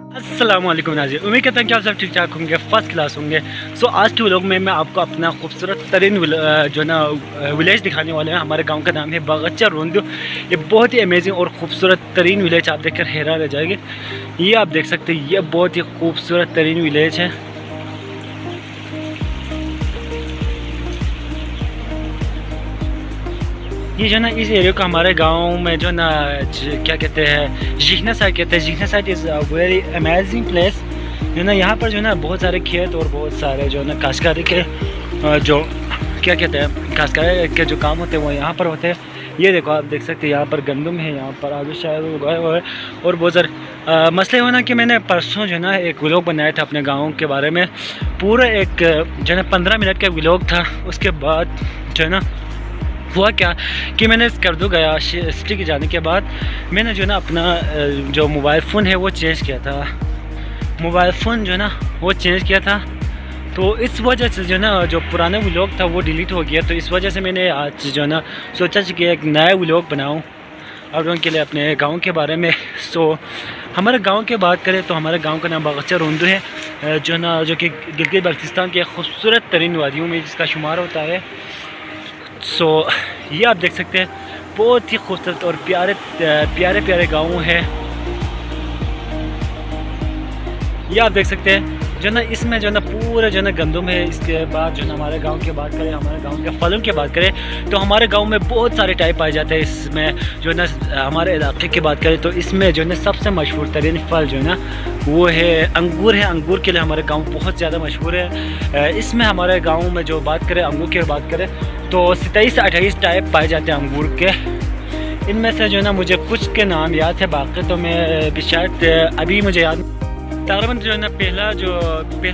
अस्सलाम वालेकुम नाज़रीन, उम्मीद करता हूँ कि आप सब ठीक ठाक होंगे, फर्स्ट क्लास होंगे। सो आज के व्लॉग में मैं आपको अपना खूबसूरत तरीन जो ना विलेज दिखाने वाले हैं। हमारे गांव का नाम है बगच्चा रोंदू। ये बहुत ही अमेजिंग और ख़ूबसूरत तरीन विलेज आप देखकर हैरान रह जाएंगे। ये आप देख सकते हैं, ये बहुत ही खूबसूरत तरीन विलेज है। ये जो ना इस एरिया को हमारे गांव में जो ना क्या कहते हैं, जिगना साइड कहते हैं। Jigna side is a very amazing place. जो ना यहाँ पर जो ना बहुत सारे खेत और बहुत सारे जो ना काश्तकारी के जो क्या कहते हैं, काश्तकारी के जो काम होते हैं वो यहाँ पर होते हैं। ये देखो, आप देख सकते हैं यहाँ पर गंदम है, यहाँ पर आलू शायद उगाए हुए है और बहुत सारे मसले होना कि मैंने परसों जो ना एक व्लॉग बनाया था अपने गाँव के बारे में। पूरा एक जो ना 15 मिनट का व्लॉग था। उसके बाद जो है ना हुआ क्या कि मैंने स्कर्दू गया सिटी के जाने के बाद मैंने जो ना अपना जो मोबाइल फ़ोन है वो चेंज किया था। मोबाइल फ़ोन जो ना वो चेंज किया था, तो इस वजह से जो ना जो पुराना व्लॉग था वो डिलीट हो गया। तो इस वजह से मैंने आज जो ना सोचा कि एक नया व्लॉग बनाऊं आप लोगों के लिए अपने गांव के बारे में। सो हमारे गांव की बात करें तो हमारे गांव का नाम बगच्चा रोंदू है, जो कि गिलगित बल्तिस्तान के खूबसूरत तरीन वादियों में जिसका शुमार होता है। सो ये आप देख सकते हैं, बहुत ही खूबसूरत और प्यारे प्यारे प्यारे गाँव है। ये आप देख सकते हैं जो ना इसमें जो ना पूरा जो ना गंदम है। इसके बाद जो ना हमारे गांव की बात करें, हमारे गांव के फलों की बात करें तो हमारे गांव में बहुत सारे टाइप पाए जाते हैं। इसमें जो ना हमारे इलाके की बात करें तो इसमें जो ना सबसे मशहूर तरीन फल जो ना वो है अंगूर है। अंगूर के लिए हमारे गांव बहुत ज़्यादा मशहूर है। इसमें हमारे गांव में जो बात करें अंगूर की बात करें तो 27 से 28 टाइप पाए जाते हैं अंगूर के। इनमें से जो ना मुझे कुछ के नाम याद है, बाकी तो मैं शायद अभी मुझे याद। तकरीबन जो है ना पहला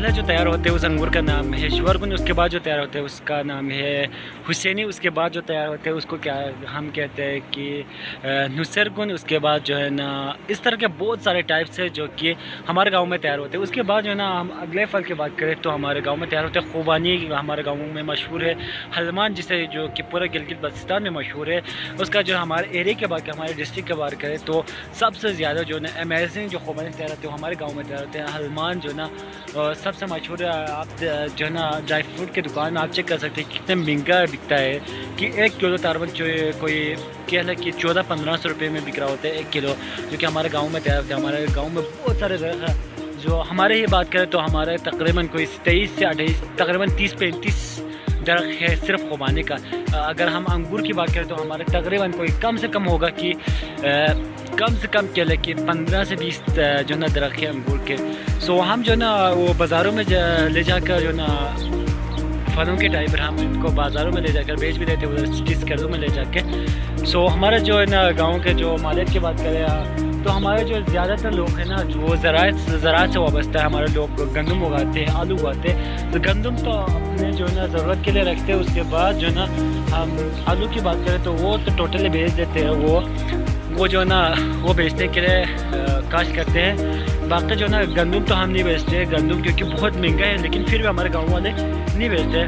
जो तैयार होते हैं उस अंगूर का नाम है शवरगुन। उसके बाद जो तैयार होते हैं उसका नाम है हुसैनी। उसके बाद जो तैयार होते हैं उसको क्या हम कहते हैं कि नुसरगुन। उसके बाद जो है ना इस तरह के बहुत सारे टाइप्स है जो कि हमारे गांव में तैयार होते हैं। उसके बाद जो है ना हम अगले फल की बात करें तो हमारे गांव में तैयार होते हैं खुबानी। हमारे गाँव में मशहूर है हलमान, जिसे जो कि पूरा गिलगित बल्तिस्तान में मशहूर है। उसका जो हमारे एरिया के बात हमारे डिस्ट्रिक्ट की बात करें तो सबसे ज़्यादा जो है अमेजिंग जो खुबानी तैयार होते हैं वो हमारे गाँव में तैयार होते हैं। हलमान जो ना सबसे मशहूर है। आप जो है ना ड्राई फ्रूट की दुकान में आप चेक कर सकते हैं कितने महंगा बिकता है कि 1 किलो तकरीबन कोई कह लें कि 1400-1500 रुपये में बिक रहा होता है 1 किलो, जो कि हमारे गांव में तैयार होता है। हमारे गांव में बहुत सारे जो हमारे ही बात करें तो हमारे तकरीबन कोई 23 से 28 तकरीबन 30-35 दरख्त है सिर्फ खुबानी का। अगर हम अंगूर की बात करें तो हमारे तकरीबन कोई कम से कम होगा कि कम से कम कह लें कि 15 से 20 जो ना दरख्त है अंगूर के। सो हम जो ना वो बाज़ारों में ले जाकर जो ना फलों के टाइप पर हम इनको बाज़ारों में ले जाकर बेच भी देते हैं, उधर सिटीज़ कर्ज़ों में ले जाके। सो हमारे जो है ना गाँव के जो मालिक की बात करें तो हमारे जो ज़्यादातर लोग हैं ना वो ज़राअत से वाबस्ता है। हमारे लोग गंदम उगाते हैं, आलू उगाते हैं। तो गंदम तो अपने जो है ना ज़रूरत के लिए रखते हैं। उसके बाद जो ना हम आलू की बात करें तो वो तो टोटली बेच देते हैं। वो जो ना वो बेचने के लिए काश्त करते हैं। बाकी जो ना गंदम तो हम नहीं बेचते गंदम, क्योंकि बहुत महंगा है, लेकिन फिर भी हमारे गाँव वाले नहीं बेचते।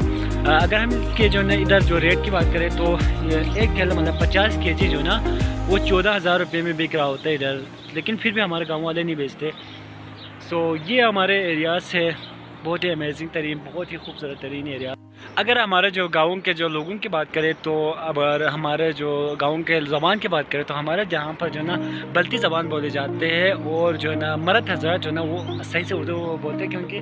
अगर हम के जो ना इधर जो रेट की बात करें तो 1 किलो मतलब 50 kg जो ना वो 14,000 रुपये में बिक रहा होता है इधर, लेकिन फिर भी हमारे गांव वाले नहीं बेचते। सो ये हमारे एरिया से बहुत ही अमेजिंग तरीन, बहुत ही खूबसूरत तरीन एरिया। अगर हमारे जो गाँव के जो लोगों की बात करें तो अगर हमारे जो गाँव के ज़बान की बात करें तो हमारे जहाँ पर जो ना बल्ती ज़बान बोले जाते हैं और जो ना मर्द हज़रात जो ना वो सही से उर्दू बोलते हैं, क्योंकि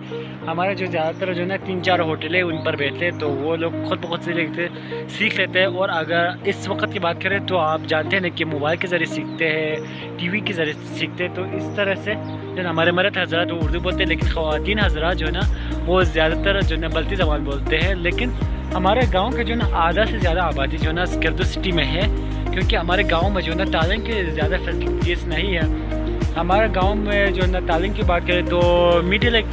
हमारे जो ज़्यादातर जो ना 3-4 होटलें उन पर बैठते हैं तो वो लोग खुद ब खुद से सीख लेते हैं। और अगर इस वक्त की बात करें तो आप जानते हैं ना कि मोबाइल के ज़रिए सीखते हैं, टीवी के ज़रिए सीखते हैं। तो इस तरह से जो ना हमारे मर्द हज़रात वो उर्दू बोलते हैं, लेकिन ख़वातीन हज़रात जो ना वो ज़्यादातर जो ना बल्ती ज़बान बोलते हैं। लेकिन हमारे गांव के जो ना आधा से ज़्यादा आबादी जो ना स्कर्दू सिटी में है, क्योंकि हमारे गांव में जो ना तालीम की ज़्यादा फैसिलिटीज़ नहीं है। हमारे गांव में जो ना तालीम की बात करें तो मिडिल एक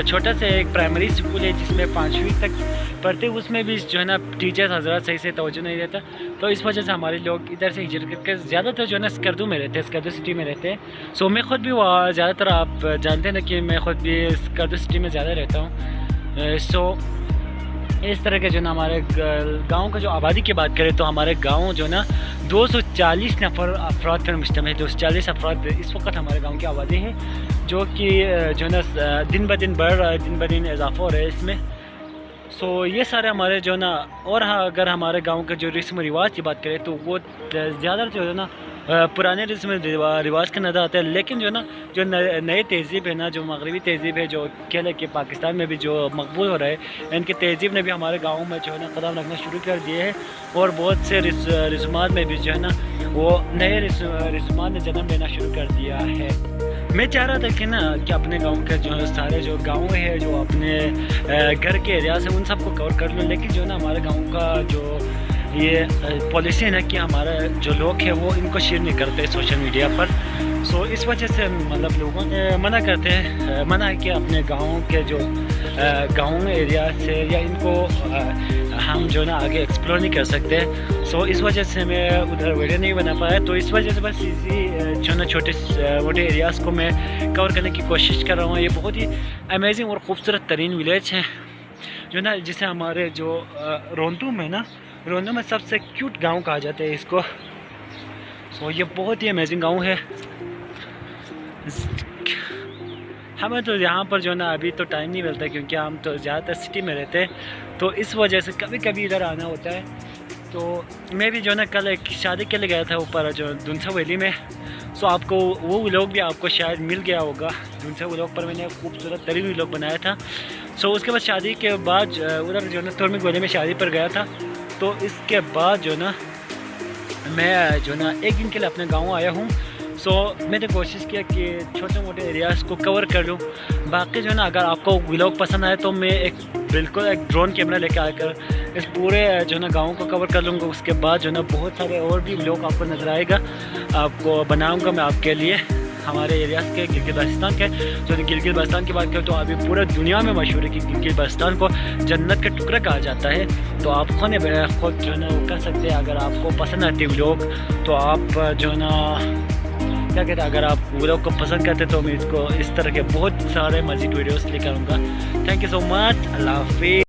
छोटा सा एक प्राइमरी स्कूल है जिसमें 5वीं तक पढ़ते, उसमें भी जो है ना टीचर्स हज़रात सही से तवज्जो नहीं देता। तो इस वजह से हमारे लोग इधर से हिजरत करके ज़्यादातर जो है ना स्कर्दू में रहते हैं, स्कर्दू सिटी में रहते हैं। सो मैं ख़ुद भी वहाँ ज़्यादातर आप जानते हैं ना कि मैं ख़ुद भी स्कर्दू सिटी में ज़्यादा रहता हूँ। सो इस तरह के जो ना हमारे गांव का जो आबादी की बात करें तो हमारे गांव जो ना 240 नफर अफराद पर मुश्तमिल है। 240 अफराद इस वक्त हमारे गांव की आबादी है, जो कि जो ना दिन ब दिन बढ़ रहा है, दिन ब दिन इजाफा हो रहा है इसमें। सो ये सारे हमारे जो ना, और हाँ अगर हमारे गांव के जो रस्म रिवाज की बात करें तो वो ज़्यादा जो है ना पुराने रस्म रिवाज के नज़र आते हैं, लेकिन जो ना जो नए तहज़ीब है ना, जो मगरबी तहज़ीब है, जो कह कि पाकिस्तान में भी जो मकबूल हो रहा है, इनकी तहज़ीब ने भी हमारे गाँव में जो है ना कदम रखना शुरू कर दिए हैं। और बहुत से रस्मात में भी जो है ना वो नए रस्मात ने जन्म लेना शुरू कर दिया है। मैं चाह रहा था कि ना कि अपने गांव के जो सारे जो गांव है, जो अपने घर के एरिया से, उन सबको कवर कर लूँ, लेकिन जो ना हमारे गांव का जो ये पॉलिसी है ना कि हमारा जो लोग हैं वो इनको शेयर नहीं करते सोशल मीडिया पर। सो इस वजह से मतलब लोगों ने मना करते हैं, मना है कि अपने गाँव के जो गाँव एरिया से या इनको हम जो ना आगे एक्सप्लोर नहीं कर सकते। सो इस वजह से मैं उधर वीडियो नहीं बना पाया। तो इस वजह से बस इसी जो ना छोटे मोटे एरियाज़ को मैं कवर करने की कोशिश कर रहा हूँ। ये बहुत ही अमेजिंग और ख़ूबसूरत तरीन विलेज है जो ना, जिसे हमारे जो रोंदू में ना, रोंदू में सबसे क्यूट गांव कहा जाता है इसको। सो ये बहुत ही अमेजिंग गांव है। हमें तो यहाँ पर जो ना अभी तो टाइम नहीं मिलता, क्योंकि हम तो ज़्यादातर सिटी में रहते हैं, तो इस वजह से कभी कभी इधर आना होता है। तो मैं भी जो ना कल एक शादी के लिए गया था ऊपर जो दुनसा वैली में। सो आपको वो व्लॉग भी आपको शायद मिल गया होगा। दुनसा व्लॉग पर मैंने खूबसूरत तरीन व्लॉग बनाया था। सो उसके बाद शादी के बाद उधर जो ना तुर्मिक वैली में शादी पर गया था। तो इसके बाद जो ना मैं जो ना एक दिन के लिए अपने गाँव आया हूँ। सो मैंने कोशिश किया कि छोटे मोटे एरियाज़ को कवर कर लूँ। बाकी जो ना अगर आपको व्लॉग पसंद आए तो मैं बिल्कुल एक ड्रोन कैमरा लेकर आकर इस पूरे जो ना गाँव को कवर कर लूँगा। उसके बाद जो ना बहुत सारे और भी व्लॉग आपको नज़र आएगा, आपको बनाऊँगा मैं आपके लिए हमारे एरियाज़ के, गिलगित बाल्टिस्तान के। जो गिलगित बाल्टिस्तान की बात करें तो अभी पूरे दुनिया में मशहूर है कि गिलगित बाल्टिस्तान को जन्नत का टुकड़ा कहा जाता है। तो आप खुद जो ना कर सकते हैं, अगर आपको पसंद आती है व्लॉग तो आप जो ना क्या कहते हैं, अगर आप व्लॉग को पसंद करते तो मैं इसको इस तरह के बहुत सारे मज़ीद वीडियोस लेकर आऊँगा। Thank you so much. Allah हाफिज़।